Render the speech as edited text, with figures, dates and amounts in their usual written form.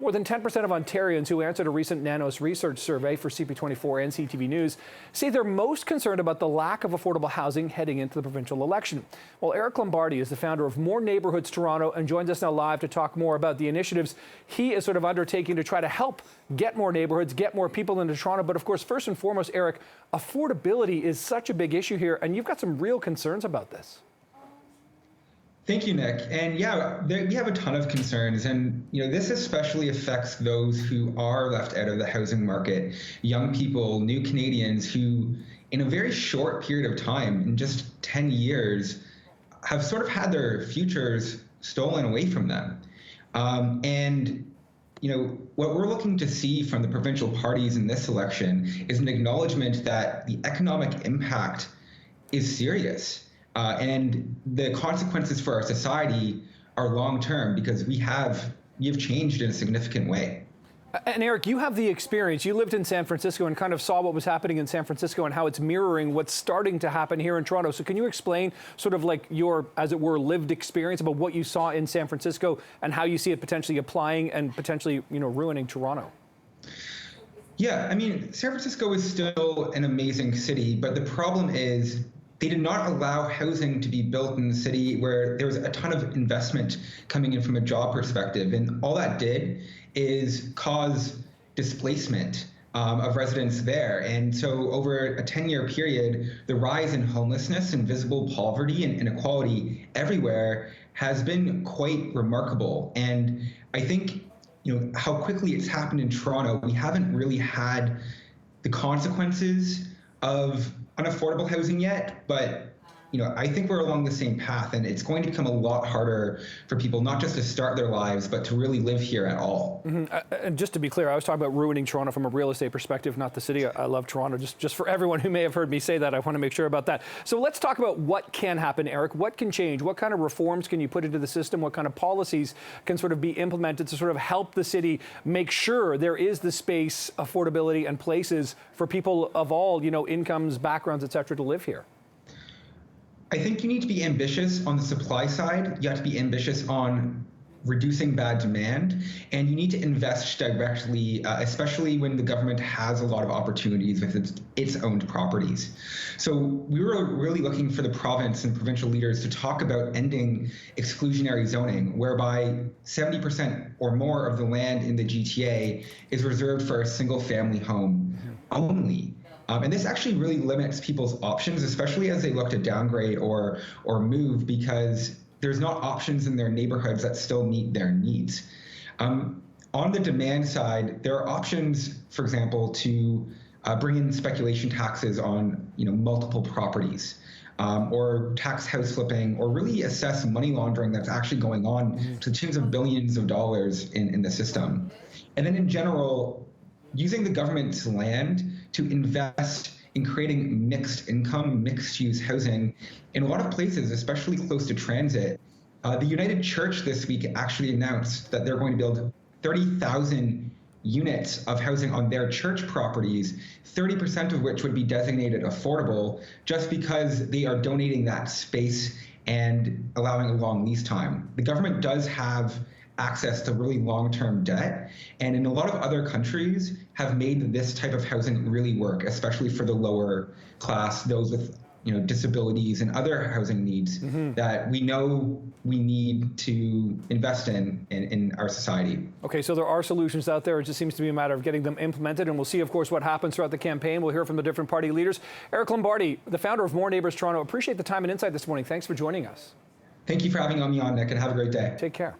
More than 10% of Ontarians who answered a recent Nanos Research Survey for CP24 and CTV News say they're most concerned about the lack of affordable housing heading into the provincial election. Well, Eric Lombardi is the founder of More Neighborhoods Toronto and joins us now live to talk more about the initiatives he is undertaking to try to help get more neighborhoods, get more people into Toronto. But of course, first and foremost, Eric, affordability is such a big issue here, and you've got some real concerns about this. Thank you, Nick. And yeah, we have a ton of concerns. And this especially affects those who are left out of the housing market, young people, new Canadians who, in a very short period of time, in just 10 years, have sort of had their futures stolen away from them. What we're looking to see from the provincial parties in this election is an acknowledgement that the economic impact is serious. And the consequences for our society are long-term because we have changed in a significant way. And Eric, you have the experience. You lived in San Francisco and kind of saw what was happening in San Francisco and how it's mirroring what's starting to happen here in Toronto. So can you explain sort of like your, as it were, lived experience about what you saw in San Francisco and how you see it potentially applying and potentially, ruining Toronto? Yeah, I mean, San Francisco is still an amazing city, but the problem is they did not allow housing to be built in the city where there was a ton of investment coming in from a job perspective. And all that did is cause displacement of residents there. And so over a 10-year period, the rise in homelessness and visible poverty and inequality everywhere has been quite remarkable. And I think how quickly it's happened in Toronto, we haven't really had the consequences of unaffordable housing yet, but I think we're along the same path, and it's going to become a lot harder for people not just to start their lives, but to really live here at all. And just to be clear, I was talking about ruining Toronto from a real estate perspective, not the city. I love Toronto. Just for everyone who may have heard me say that, I want to make sure about that. So let's talk about what can happen, Eric. What can change? What kind of reforms can you put into the system? What kind of policies can sort of be implemented to sort of help the city make sure there is the space, affordability, and places for people of all, incomes, backgrounds, et cetera, to live here? I think you need to be ambitious on the supply side. You have to be ambitious on reducing bad demand, and you need to invest directly, especially when the government has a lot of opportunities with its owned properties. So we were really looking for the province and provincial leaders to talk about ending exclusionary zoning, whereby 70% or more of the land in the GTA is reserved for a single family home only. And this actually really limits people's options, especially as they look to downgrade or move, because there's not options in their neighborhoods that still meet their needs. On the demand side, there are options, for example, to bring in speculation taxes on multiple properties, or tax house flipping, or really assess money laundering that's actually going on to the tunes of billions of dollars in the system. And then in general, using the government's land to invest in creating mixed income, mixed use housing in a lot of places, especially close to transit. The United Church this week actually announced that they're going to build 30,000 units of housing on their church properties, 30% of which would be designated affordable, just because they are donating that space and allowing a long lease time. The government does have access to really long-term debt, and in a lot of other countries have made this type of housing really work, especially for the lower class, those with disabilities and other housing needs that we know we need to invest in our society. Okay, so there are solutions out there. It just seems to be a matter of getting them implemented, and we'll see, of course, what happens throughout the campaign. We'll hear from the different party leaders. Eric Lombardi, the founder of More Neighbors Toronto, appreciate the time and insight this morning. Thanks for joining us. Thank you for having me on, Nick, and have a great day. Take care.